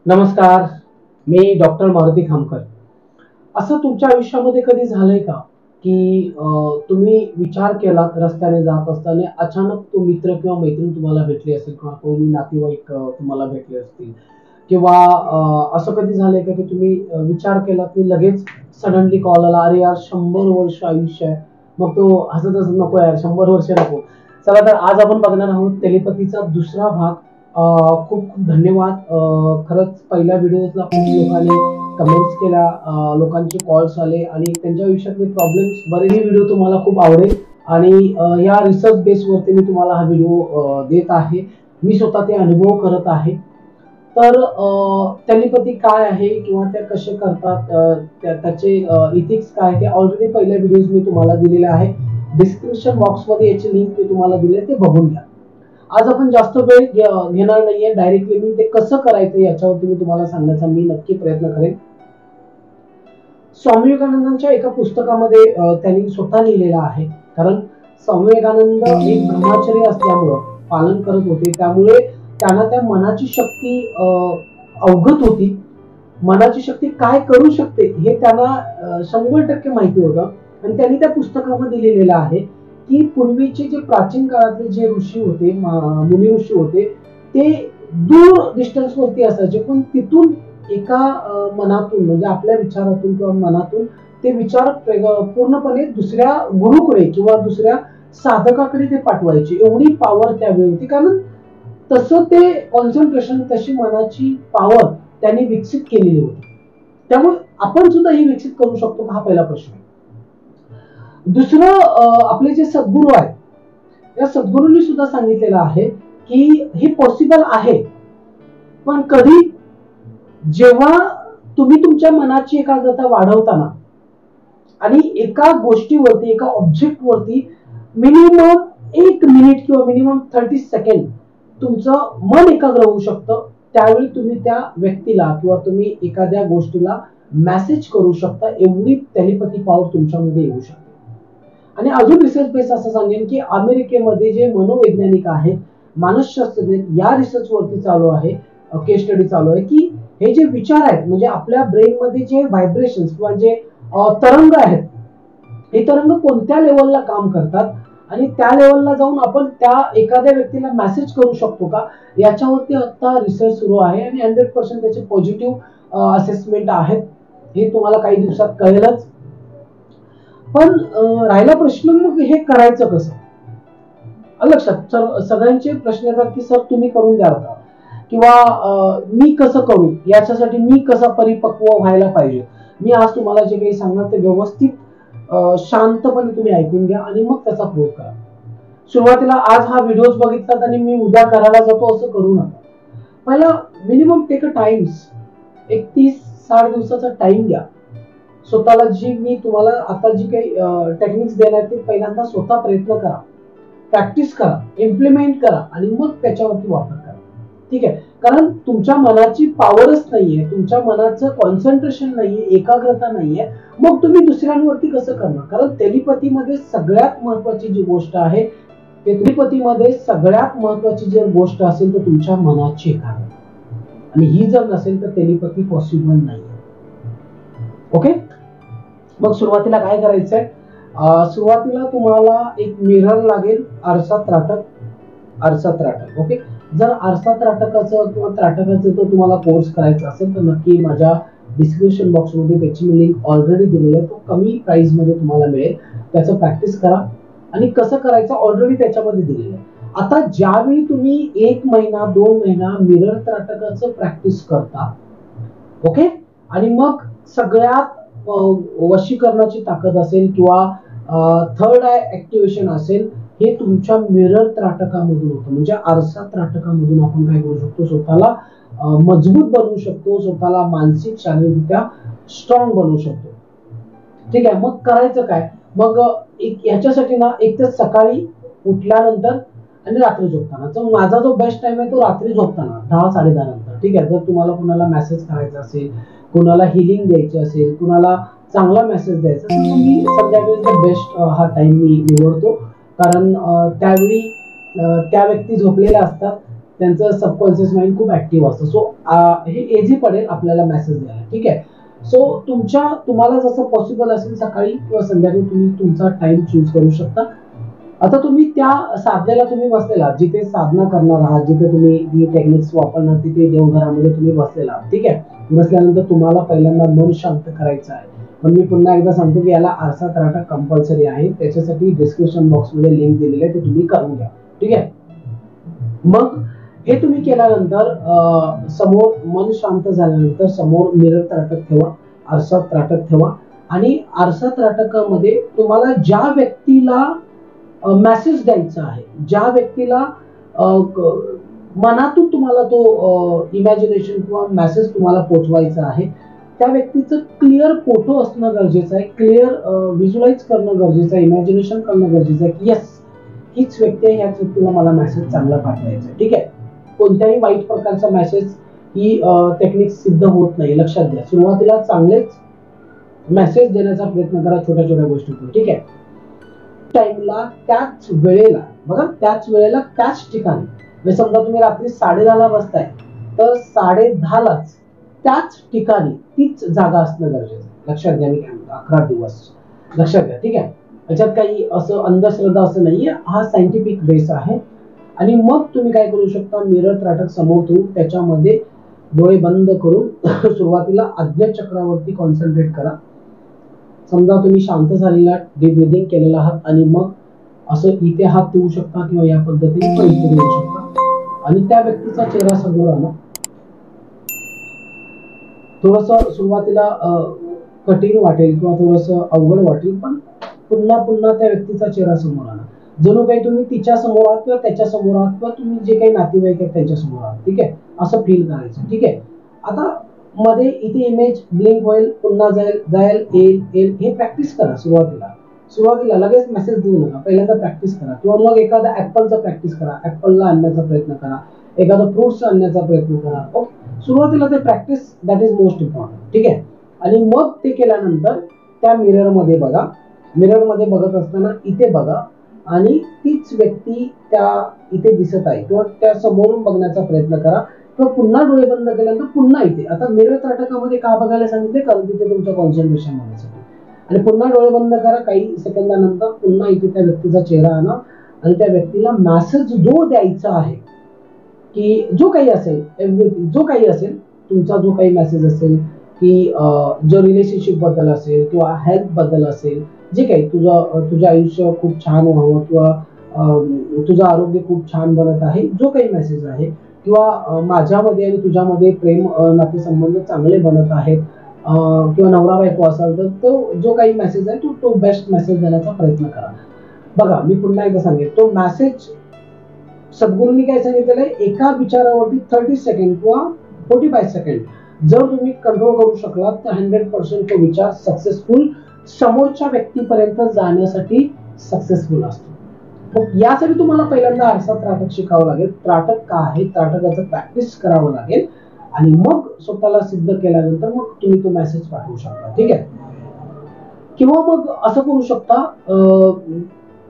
नमस्कार, मी डॉक्टर मारुती खामकर. असं तुमच्या आयुष्यामध्ये कधी झालंय का, की तुम्ही विचार केलात रस्त्याने जात असताना अचानक तो मित्र किंवा मैत्रीण तुम्हाला भेटली असेल किंवा कोणी नातेवाईक तुम्हाला भेटले असतील किंवा असं कधी झालंय का, की तुम्ही विचार केलात की लगेच सडनली कॉल आला, "अरे यार 100 वर्ष आयुष्य आहे." मग तो हसत-हसत, "नको यार 100 वर्ष नको." चला तर आज आपण बघणार आहोत टेलिपॅथीचा दुसरा भाग. खूप खूप धन्यवाद. खरंच पहिल्या व्हिडिओजला खूप लोकांनी कमेंट्स केल्या, लोकांचे कॉल्स आले आणि त्यांच्या आयुष्यातले प्रॉब्लेम्स बरेच. व्हिडिओ तुम्हाला खूप आवडेल आणि या रिसर्च बेसवरती मी तुम्हाला हा व्हिडिओ देत आहे. मी स्वतः ते अनुभव करत आहे. तर टेलिपॅथी काय आहे किंवा त्या कसे करतात, त्याचे इथिक्स काय ते ऑलरेडी पहिल्या व्हिडिओज मी तुम्हाला दिलेले आहे. डिस्क्रिप्शन बॉक्समध्ये याची लिंक मी तुम्हाला दिली आहे, ते बघून घ्या. आज आपण जास्त वेळ घेणार नाहीये. डायरेक्टली मी ते कसं करायचं याच्यावरती मी तुम्हाला सांगण्याचा मी नक्की प्रयत्न करेन. स्वामी विवेकानंदांच्या एका पुस्तकामध्ये त्यांनी स्वतः लिहिलेलं आहे. कारण स्वामी विवेकानंद एक ब्रह्मचारी असल्यामुळं पालन करत होते, त्यामुळे त्यांना त्या मनाची शक्ती अवगत होती. मनाची शक्ती काय करू शकते हे त्यांना 100% माहिती होतं आणि त्यांनी त्या पुस्तकामध्ये लिहिलेलं आहे की पूर्वीचे जे प्राचीन काळातले जे ऋषी होते, मुनी ऋषी होते, ते दूर डिस्टन्स वरती असायचे, पण तिथून एका मनातून म्हणजे आपल्या विचारातून किंवा मनातून ते विचार पूर्णपणे दुसऱ्या गुरुकडे किंवा दुसऱ्या साधकाकडे ते पाठवायचे. एवढी पॉवर त्यावेळी होती, कारण तसं ते कॉन्सन्ट्रेशन, तशी मनाची पॉवर त्यांनी विकसित केलेली होती. त्यामुळे आपण सुद्धा ही विकसित करू शकतो का, हा पहिला प्रश्न आहे. दुसरं, आपले जे सद्गुरू आहेत, त्या सद्गुरूंनी सुद्धा सांगितलेलं आहे की हे पॉसिबल आहे, पण कधी, जेव्हा तुम्ही तुमच्या मनाची एकाग्रता वाढवताना आणि एका गोष्टीवरती, एका ऑब्जेक्ट वरती मिनिमम 1 मिनिट किंवा मिनिमम 30 सेकंड तुमचं मन एकाग्र होऊ शकतं. त्यावेळी तुम्ही त्या व्यक्तीला किंवा तुम्ही एखाद्या गोष्टीला मेसेज करू शकता. एवढी टेलिपॅथी पॉवर तुमच्यामध्ये येऊ शकते. आणि अजून रिसर्च बेस असं सांगेन की अमेरिकेमध्ये जे मनोवैज्ञानिक आहेत, मानसशास्त्रज्ञ, या रिसर्च वरती चालू आहे, केस स्टडी चालू आहे की हे जे विचार आहेत, म्हणजे आपल्या ब्रेन मध्ये जे व्हायब्रेशन्स किंवा जे तरंग आहेत, हे तरंग कोणत्या लेवलला काम करतात आणि त्या लेवलला जाऊन आपण त्या एखाद्या व्यक्तीला मेसेज करू शकतो का, याच्यावरती आता रिसर्च सुरू आहे आणि 100% त्याचे पॉझिटिव्ह असेसमेंट आहेत. हे तुम्हाला काही दिवसात कळेलच. पण राहिला प्रश्न, मग हे करायचं कसं. लक्षात सगळ्यांचे प्रश्न येतात की सर तुम्ही करून द्याल का, किंवा मी कसं करू, याच्यासाठी मी कसा परिपक्व व्हायला पाहिजे. मी आज तुम्हाला जे काही सांगणार ते व्यवस्थित शांतपणे तुम्ही ऐकून घ्या आणि मग त्याचा प्रयोग करा. सुरुवातीला आज हा व्हिडिओ बघितलात आणि मी उद्या करायला जातो असं करू नका. पहिला मिनिमम टेक अ टाइम्स, एक 30-60 दिवसाचा टाइम घ्या. स्वतःला जी मी तुम्हाला आता जी काही टेक्निक्स देणार ते पहिल्यांदा स्वतः प्रयत्न करा, प्रॅक्टिस करा, इम्प्लिमेंट करा आणि मग त्याच्यावरती वापर करा. ठीक आहे. कारण तुमच्या मनाची पॉवरच नाहीये, तुमच्या मनाचं कॉन्सन्ट्रेशन नाहीये, एकाग्रता नाहीये, मग तुम्ही दुसऱ्यांवरती कसं करणार. कारण टेलिपॅथीमध्ये सगळ्यात महत्वाची जी गोष्ट आहे, टेलिपॅथीमध्ये सगळ्यात महत्वाची जर गोष्ट असेल तर तुमच्या मनाची एकाग्रता, आणि ही जर नसेल तर टेलिपॅथी पॉसिबल नाही. ओके. मग सुरुवातीला काय करायचंय, सुरुवातीला तुम्हाला एक मिरर लागेल, आरसा त्राटक. ओके. जर आरसा त्राटकाचं किंवा त्राटकाचं जर तुम्हाला कोर्स करायचा असेल तर नक्की माझ्या डिस्क्रिप्शन बॉक्समध्ये त्याची मी लिंक ऑलरेडी दिलेली आहे. तो कमी प्राइस मध्ये तुम्हाला मिळेल. त्याचं प्रॅक्टिस करा आणि कसं करायचं ऑलरेडी त्याच्यामध्ये दिलेलं आहे. आता ज्यावेळी तुम्ही 1 महिना 2 महिना मिरर त्राटकाचं प्रॅक्टिस करता, ओके, आणि मग सगळ्यात वशीकरणाची ताकद असेल किंवा थर्ड आय ऍक्टिव्हेशन असेल, हे तुमच्या मिरर त्राटकामधून होतं. म्हणजे आरसा त्राटकामधून आपण काय करू शकतो, स्वतःला मजबूत बनवू शकतो, स्वतःला मानसिक शारीरिकरित्या स्ट्रॉंग बनवू शकतो. ठीक आहे. मग करायचं काय, मग ह्याच्यासाठी ना, एक तर सकाळी उठल्यानंतर आणि रात्री झोपताना. तर माझा जो बेस्ट टाइम आहे तो रात्री झोपताना 10-10:30 नंतर. ठीक आहे. जर तुम्हाला कुणाला मेसेज करायचा असेल, कुणाला हिलिंग द्यायची असेल, कुणाला चांगला मेसेज द्यायचा असेल, तुम्ही संध्याकाळीचा बेस्ट हा टाइम मी निवडतो. कारण त्यावेळी त्या व्यक्ती झोपलेल्या असतात, त्यांचं सबकॉन्शियस माइंड खूप ऍक्टिव्ह असतं. सो हे इझी पडेल आपल्याला मेसेज द्यायला. ठीक आहे. सो तुम्हाला जसं पॉसिबल असेल सकाळी किंवा संध्याकाळी तुम्ही तुमचा टाइम चूज करू शकता. आता तुम्ही त्या साधनेला तुम्ही बसलेला, जिथे साधना करणार आहात, जिथे तुम्ही ही टेक्निक्स वापरणार, तिथे देवघरामध्ये तुम्ही बसलेला आहात. ठीक आहे. बसल्यानंतर तुम्हाला पहिल्यांदा मन शांत करायचं आहे. पण मी पुन्हा एकदा सांगतो की याला आरसा तराटा कंपल्सरी आहे. त्याच्यासाठी डिस्क्रिप्शन बॉक्समध्ये लिंक दिलेली आहे, ते तुम्ही करून घ्या. ठीक आहे. मग हे तुम्ही केल्यानंतर समोर मन शांत झाल्यानंतर समोर मिरर त्राटक ठेवा, आरसा त्राटक ठेवा आणि आरसा त्राटकामध्ये तुम्हाला ज्या व्यक्तीला मेसेज द्यायचा आहे, ज्या व्यक्तीला मनातून तुम्हाला तो इमॅजिनेशन किंवा मेसेज तुम्हाला पोहोचवायचा आहे, त्या व्यक्तीचं क्लिअर फोटो असणं गरजेचं आहे, क्लिअर व्हिज्युअलाइज करणं गरजेचं आहे, इमॅजिनेशन करणं गरजेचं आहे की येस हीच व्यक्ती आहे, ह्याच व्यक्तीला मला मेसेज चांगला पाठवायचा आहे. ठीक आहे. कोणत्याही वाईट प्रकारचा मेसेज ही टेक्निक सिद्ध होत नाही, लक्षात घ्या. सुरुवातीला चांगलेच मेसेज देण्याचा प्रयत्न करा छोट्या छोट्या गोष्टीतून. ठीक आहे. टाइमला त्याच वेळेला बघा, त्याच वेळेला त्याच ठिकाणी, म्हणजे समजा तुम्ही रात्री 10:30ला बसताय तर 10:30लाच त्याच ठिकाणी तीच जागा असणं गरजेचं आहे. लक्षात घ्या. मी काय म्हणतो 11 दिवस लक्षात घ्या. ठीक आहे. याच्यात काही असं अंधश्रद्धा असं नाहीये, हा सायंटिफिक बेस आहे. आणि मग तुम्ही काय करू शकता, मिरर त्राटक समोर ठेवून त्याच्यामध्ये डोळे बंद करून सुरुवातीला आज्ञाचक्रावरती कॉन्सन्ट्रेट करा. समजा तुम्ही शांत झालेला, डीप ब्रिदिंग केलेला आहात आणि मग असं इथे हात देऊ शकता किंवा या पद्धतीने पण इथे देऊ शकता आणि त्या व्यक्तीचा चेहरा समोर आणा. थोडस सुरुवातीला कठीण वाटेल किंवा थोडस अवघड वाटेल, पण पुन्हा पुन्हा त्या व्यक्तीचा चेहरा समोर आणा. जणू काही तुम्ही तिच्या समोर आहात किंवा त्याच्या समोर आहात किंवा तुम्ही जे काही नातेवाईक आहेत त्यांच्या समोर आहात. ठीक आहे. असं फील करायचं. ठीक आहे. आता मध्ये इथे इमेज ब्लिंक होईल, पुन्हा जाईल येईल, हे प्रॅक्टिस करा. सुरुवातीला लगेच मेसेज देऊ नका, पहिल्यांदा प्रॅक्टिस करा. किंवा मग एखादा ऍपलचा प्रॅक्टिस करा, ऍपलला आणण्याचा प्रयत्न करा, एखादा फ्रुट्स आणण्याचा प्रयत्न करा. ओके. सुरुवातीला ते practice, that is most important. ठीक आहे. आणि मग ते केल्यानंतर त्या मिरर मध्ये बघा, मिरर मध्ये बघत असताना इथे बघा आणि तीच व्यक्ती त्या इथे दिसत आहे किंवा त्या समोरून बघण्याचा प्रयत्न करा किंवा पुन्हा डोळे बंद केल्यानंतर पुन्हा इथे. आता मिरर त्राटकामध्ये का बघायला सांगितले, कारण तिथे तुमचं कॉन्सन्ट्रेशन होण्यासाठी. आणि पुन्हा डोळे बंद करा, काही सेकंदानंतर पुन्हा इथे त्या व्यक्तीचा चेहरा आणा आणि त्या व्यक्तीला मेसेज जो द्यायचा आहे की जो काही असेल तुमचा जो काही मेसेज असेल की जो रिलेशनशिप बद्दल असेल किंवा हेल्थ बद्दल असेल, जे काही तुझं आयुष्य खूप छान व्हावं किंवा तुझं आरोग्य खूप छान बनत आहे, जो काही मेसेज आहे किंवा माझ्यामध्ये आणि तुझ्यामध्ये प्रेम नातेसंबंध चांगले बनत आहेत किंवा नवरा बायको असाल तर तो जो काही मेसेज आहे तो बेस्ट मेसेज देण्याचा प्रयत्न करा. बघा, मी पुन्हा एकदा सांगेन, तो मेसेज सद्गुरूंनी काय सांगितलेलं आहे, एका विचारावरती 30 सेकंड किंवा 45 सेकंड जर तुम्ही कंट्रोल करू शकलात तर 100% तो विचार सक्सेसफुल समोरच्या व्यक्तीपर्यंत जाण्यासाठी सक्सेसफुल असतो. मग यासाठी तुम्हाला पहिल्यांदा आरसा त्राटक शिकावं लागेल. त्राटक का आहे, त्राटकाचं प्रॅक्टिस करावं लागेल आणि मग स्वतःला सिद्ध केल्यानंतर मग तुम्ही तो मेसेज पाठवू शकता. ठीक आहे. किंवा मग असं करू शकता,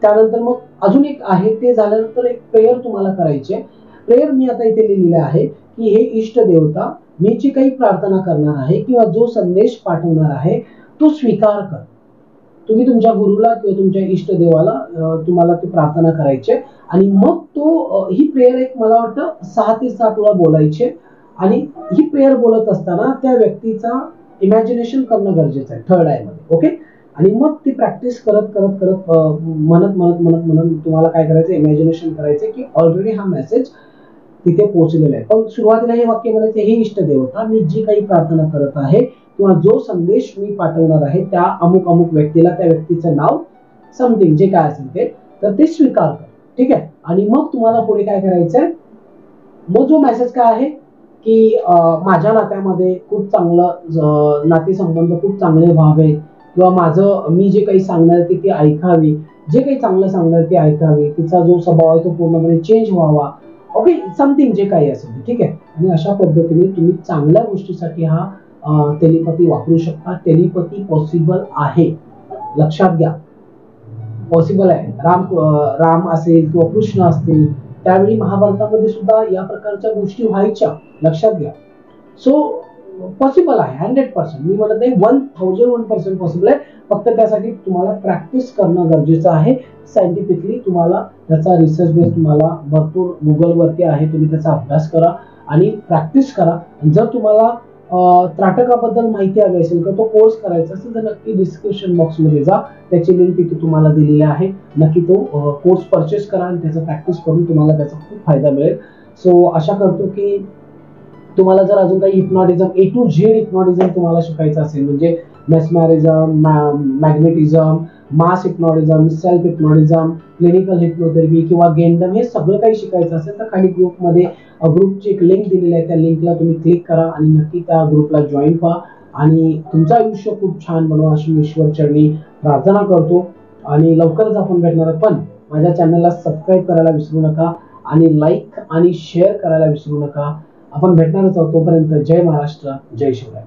त्यानंतर मग अजून एक आहे, ते झाल्यानंतर एक प्रेयर तुम्हाला करायची आहे. प्रेयर मी आता इथे लिहिलेले आहे की हे इष्ट देवता, मी जी काही प्रार्थना करणार आहे किंवा जो संदेश पाठवणार आहे तो स्वीकार कर. तुम्ही तुमच्या गुरुला किंवा तुमच्या इष्ट देवाला तुम्हाला ती प्रार्थना करायची आणि मग ही प्रेयर एक मला वाटतं 6 ते 7 वेळा बोलायची आणि ही प्रेयर बोलत असताना त्या व्यक्तीचा इमॅजिनेशन करणं गरजेचं आहे थर्ड आय मध्ये. ओके. आणि मग ती प्रॅक्टिस करत करत करत म्हणत तुम्हाला काय करायचं, इमॅजिनेशन करायचं की ऑलरेडी हा मेसेज तिथे पोहोचलेला आहे. पण सुरुवातीला हे वाक्य म्हणायचं, हे इष्ट देवता, मी जी काही प्रार्थना करत आहे किंवा जो संदेश मी पाठवणार आहे त्या अमुक अमुक व्यक्तीला, त्या व्यक्तीचं नाव समथिंग जे काय असेल ते, तर ते स्वीकार कर. ठीक आहे. आणि मग तुम्हाला पुढे काय करायचंय, मग जो मेसेज काय आहे की माझ्या नात्यामध्ये खूप चांगलं नातेसंबंध खूप चांगले व्हावे किंवा मी जे काही सांगणार ते ऐकावे, जे काही चांगलं सांगणार ते ऐकावे, तिचा जो स्वभाव आहे तो पूर्णपणे चेंज व्हावा. ओके. समथिंग जे काही असेल. ठीक आहे. आणि अशा पद्धतीने तुम्ही चांगल्या गोष्टीसाठी हा टेलिपॅथी वापरू शकता. टेलिपॅथी पॉसिबल आहे, लक्षात घ्या, पॉसिबल आहे. राम असेल किंवा कृष्ण असतील त्यावेळी महाभारतामध्ये सुद्धा या प्रकारच्या गोष्टी व्हायच्या, लक्षात घ्या. सो पॉसिबल आहे 100%. मी म्हणत नाही 1001% पॉसिबल आहे. फक्त त्यासाठी तुम्हाला प्रॅक्टिस करणं गरजेचं आहे. सायंटिफिकली तुम्हाला त्याचा रिसर्च बेस तुम्हाला भरपूर गुगलवरती आहे, तुम्ही त्याचा अभ्यास करा आणि प्रॅक्टिस करा. जर तुम्हाला त्राटकाबद्दल माहिती हवी असेल किंवा तो कोर्स करायचा असेल तर नक्की डिस्क्रिप्शन बॉक्समध्ये जा, त्याची लिंक तिथे तुम्हाला दिलेली आहे. नक्की तो कोर्स परचेस करा आणि त्याचा प्रॅक्टिस करून तुम्हाला त्याचा खूप फायदा मिळेल. सो आशा करतो की तुम्हाला जर अजून काही hypnotism A to Z hypnotism तुम्हाला शिकायचं असेल, म्हणजे मेस्मॅरिझम, मॅग्नेटिझम, मास हिप्नॉटिझम, सेल्फ हिप्नॉटिझम, क्लिनिकल हिप्नोथेरपी किंवा गेंडम, हे सगळं काही शिकायचं असेल तर खाली ग्रुपची एक लिंक दिलेली आहे, त्या लिंकला तुम्ही क्लिक करा आणि नक्की त्या ग्रुपला जॉईन व्हा आणि तुमचं आयुष्य खूप छान बनवा अशी मी ईश्वर चरणी प्रार्थना करतो. आणि लवकरच आपण भेटणार. पण माझ्या चॅनलला सबस्क्राईब करायला विसरू नका आणि लाईक आणि शेअर करायला विसरू नका. आपण भेटणारच आहोत. तोपर्यंत जय महाराष्ट्र, जय शिवराय.